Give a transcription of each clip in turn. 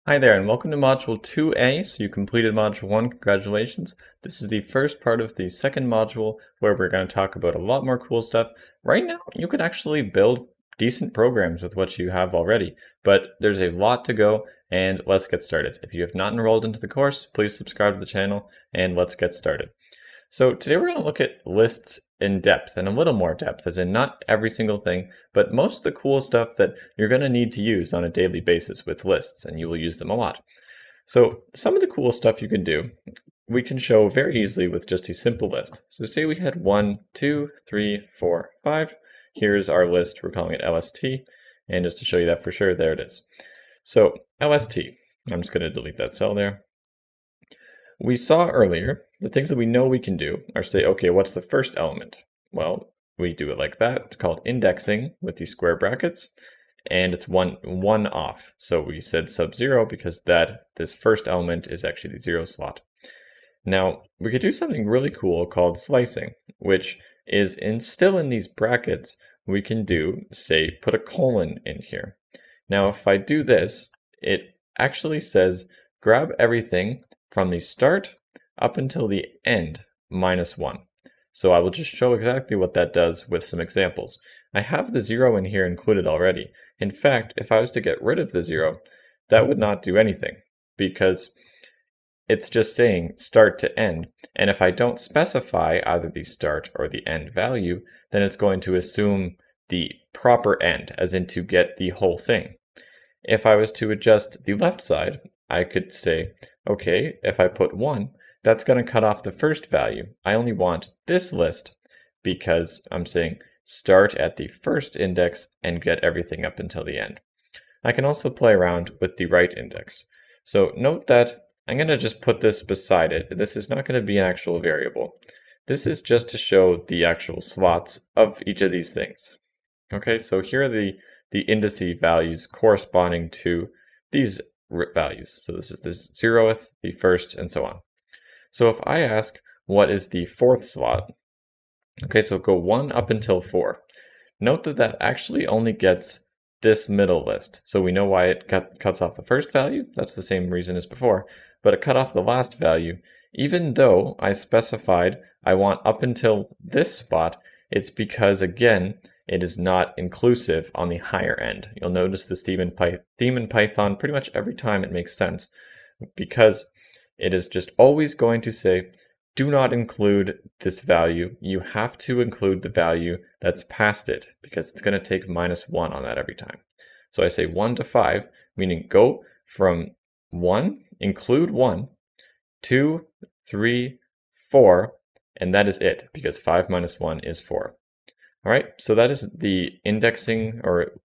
Hi there, and welcome to Module 2A. So you completed Module 1, congratulations. This is the first part of the second module where we're going to talk about a lot more cool stuff. Right now, you can actually build decent programs with what you have already, but there's a lot to go, and let's get started. If you have not enrolled into the course, please subscribe to the channel, and let's get started. So today we're going to look at lists in depth and a little more depth, as in not every single thing, but most of the cool stuff that you're going to need to use on a daily basis with lists, and you will use them a lot. So some of the cool stuff you can do, we can show very easily with just a simple list. So say we had 1, 2, 3, 4, 5. Here's our list, we're calling it LST, and just to show you that for sure, there it is. So LST, I'm just going to delete that cell there. We saw earlier, the things that we know we can do are say, okay, what's the first element? Well, we do it like that. It's called indexing with these square brackets, and it's one off. So we said sub-0 because this first element is actually the 0 slot. Now, we could do something really cool called slicing, which is still in these brackets, we can do, say, put a colon in here. Now, if I do this, it actually says grab everything from the start up until the end -1. So I will just show exactly what that does with some examples. I have the 0 in here included already. In fact, if I was to get rid of the 0, that would not do anything because it's just saying start to end. And if I don't specify either the start or the end value, then it's going to assume the proper end, as in to get the whole thing. If I was to adjust the left side, I could say, okay, if I put 1, that's going to cut off the first value. I only want this list because I'm saying start at the first index and get everything up until the end. I can also play around with the right index. So note that I'm going to just put this beside it. This is not going to be an actual variable. This is just to show the actual slots of each of these things. Okay, so here are the indice values corresponding to these values. So this is the 0th, the first, and so on. So if I ask what is the 4th slot, okay, so go 1 up until 4. Note that that actually only gets this middle list. So we know why it cuts off the first value. That's the same reason as before. But it cut off the last value. Even though I specified I want up until this spot, it's because, again, it is not inclusive on the higher end. You'll notice this theme in Python pretty much every time it makes sense, because it is just always going to say, do not include this value. You have to include the value that's past it, because it's going to take -1 on that every time. So I say 1 to 5, meaning go from 1, include 1, 2, 3, 4, and that is it, because 5 minus 1 is 4. All right, so that is the indexing or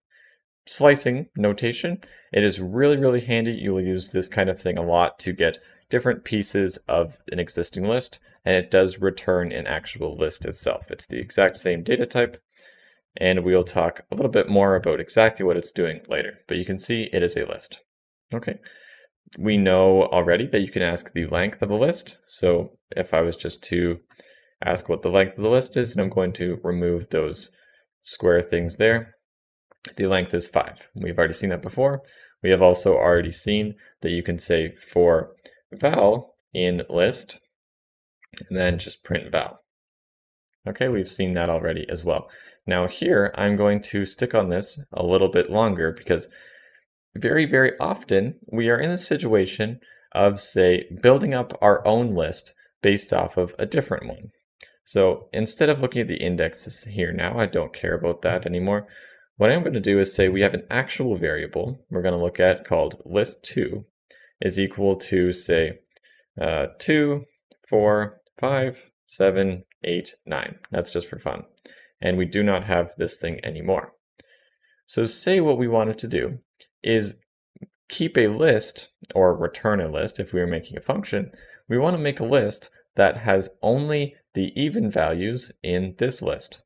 slicing notation. It is really, really handy. You will use this kind of thing a lot to get different pieces of an existing list, and it does return an actual list itself. It's the exact same data type, and we'll talk a little bit more about exactly what it's doing later, but you can see it is a list. Okay, we know already that you can ask the length of a list. So if I was just to ask what the length of the list is, and I'm going to remove those square things there, the length is 5. We've already seen that before. We have also already seen that you can say for val in list, and then just print val. Okay, we've seen that already as well. Now here, I'm going to stick on this a little bit longer because very, very often we are in a situation of, say, building up our own list based off of a different one. So instead of looking at the indexes here now, I don't care about that anymore. What I'm going to do is say we have an actual variable we're going to look at called list2 is equal to, say, 2, 4, 5, 7, 8, 9. That's just for fun. And we do not have this thing anymore. So say what we wanted to do is keep a list, or return a list if we were making a function. We want to make a list that has only the even values in this list.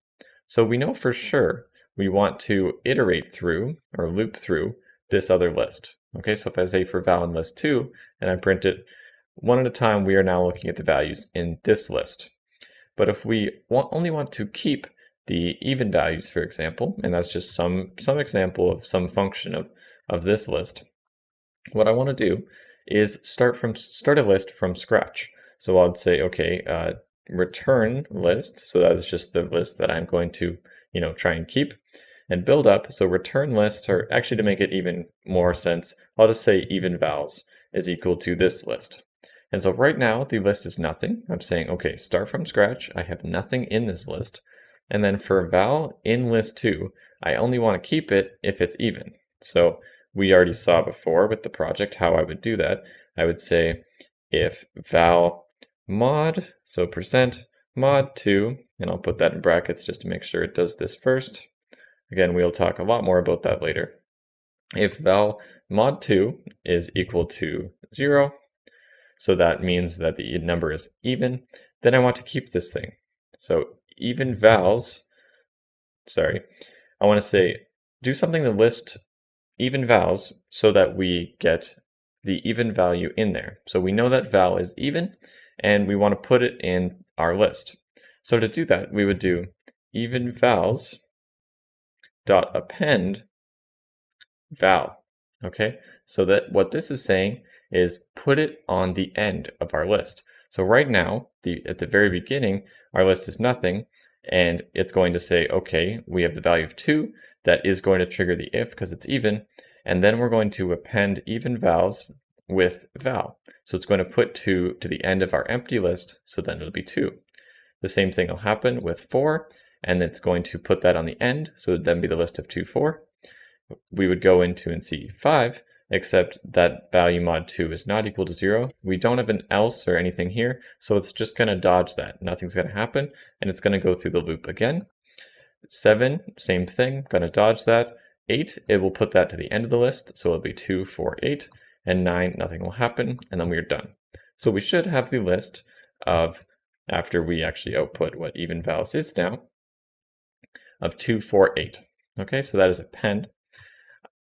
So we know for sure we want to iterate through or loop through this other list. Okay, so if I say for val in list 2 and I print it one at a time, we are now looking at the values in this list. But if we only want to keep the even values, for example, and that's just some example of some function of this list, what I want to do is start a list from scratch. So I'd say, okay, return list. So that is just the list that I'm going to, try and keep and build up. So return lists are actually, to make it even more sense, I'll just say even vals is equal to this list. And so right now the list is nothing. I'm saying, okay, start from scratch. I have nothing in this list. And then for val in list 2, I only want to keep it if it's even. So we already saw before with the project how I would do that. I would say if val mod, so percent mod 2, and I'll put that in brackets just to make sure it does this first. Again, we'll talk a lot more about that later. If val mod 2 is equal to 0, so that means that the number is even, then I want to keep this thing. So even vals, I want to say do something to list even vals so that we get the even value in there. So we know that val is even and we want to put it in our list. So to do that, we would do even vals dot append val. Okay, so that what this is saying is put it on the end of our list. So right now, at the very beginning, our list is nothing, and it's going to say, okay, we have the value of 2, that is going to trigger the if because it's even, and then we're going to append even vals with val. So it's going to put 2 to the end of our empty list, so then it'll be 2. The same thing will happen with 4, and it's going to put that on the end, so it would then be the list of 2, 4. We would go into and see 5, except that value mod 2 is not equal to 0. We don't have an else or anything here, so it's just going to dodge that. Nothing's going to happen, and it's going to go through the loop again. 7, same thing, going to dodge that. 8, it will put that to the end of the list, so it'll be 2, 4, 8, and 9, nothing will happen, and then we're done. So we should have the list of, after we actually output what even vals is now, of 2, 4, 8. Okay, so that is append.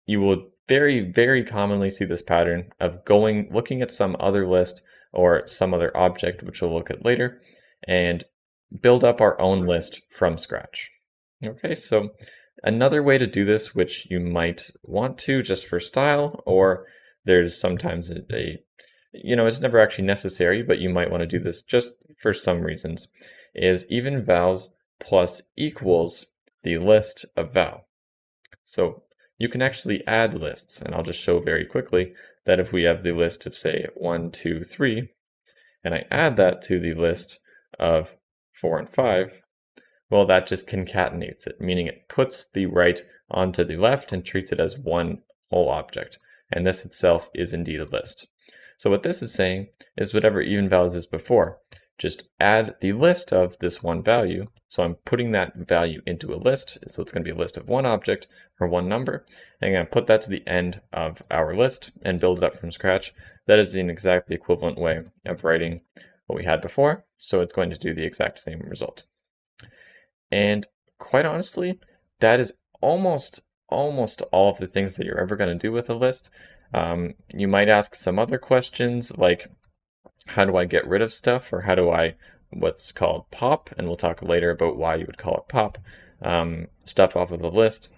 You will very, very commonly see this pattern of looking at some other list or some other object, which we'll look at later, and build up our own list from scratch. Okay, so another way to do this, which you might want to just for style, or there's sometimes it's never actually necessary, but you might want to do this just for some reasons, is even vals plus equals the list of val. So you can actually add lists, and I'll just show very quickly that if we have the list of, say, 1, 2, 3, and I add that to the list of 4 and 5, well, that just concatenates it, meaning it puts the right onto the left and treats it as one whole object, and this itself is indeed a list. So what this is saying is whatever even values is before, just add the list of this one value. So I'm putting that value into a list. So it's going to be a list of one object or one number. And I'm going to put that to the end of our list and build it up from scratch. That is in exactly equivalent way of writing what we had before. So it's going to do the exact same result. And quite honestly, that is almost all of the things that you're ever going to do with a list. You might ask some other questions like, how do I get rid of stuff, or how do I what's called pop, and we'll talk later about why you would call it pop, stuff off of a list.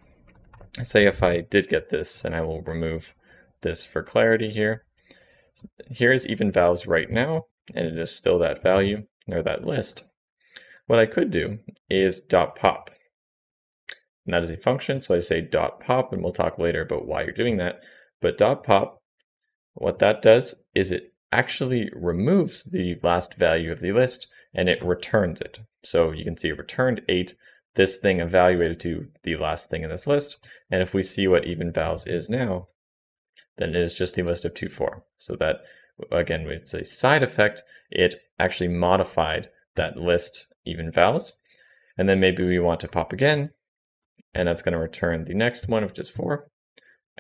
Say if I did get this, and I will remove this for clarity here. Here's even vals right now, and it is still that value, or that list. What I could do is .pop. And that is a function, so I say .pop, and we'll talk later about why you're doing that. But .pop, what that does is it actually removes the last value of the list and it returns it. So you can see it returned 8, this thing evaluated to the last thing in this list. And if we see what even vals is now, then it is just the list of 2, 4. So that, again, it's a side effect. It actually modified that list even vals. And then maybe we want to pop again, and that's going to return the next one, which is 4.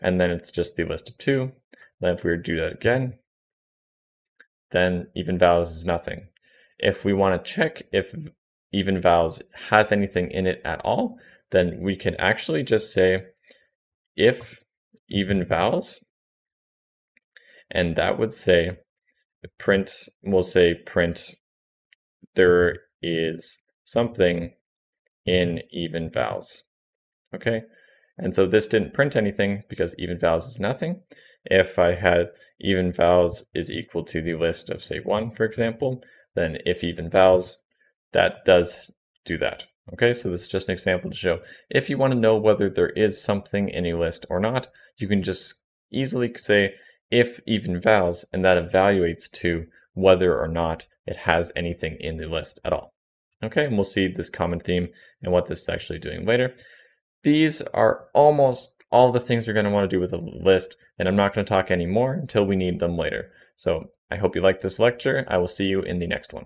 And then it's just the list of 2. Then if we were to do that again, then even vals is nothing. If we want to check if even vals has anything in it at all, then we can actually just say if even vals, and that would say print, we'll say print there is something in even vals. Okay, and so this didn't print anything because even vals is nothing. if I had even vowels is equal to the list of, say, 1, for example, then if even vowels, that does do that. Okay, so this is just an example to show if you want to know whether there is something in a list or not, you can just easily say if even vowels, and that evaluates to whether or not it has anything in the list at all. Okay, and we'll see this common theme and what this is actually doing later. These are almost all the things you're going to want to do with a list, and I'm not going to talk anymore until we need them later. So I hope you liked this lecture. I will see you in the next one.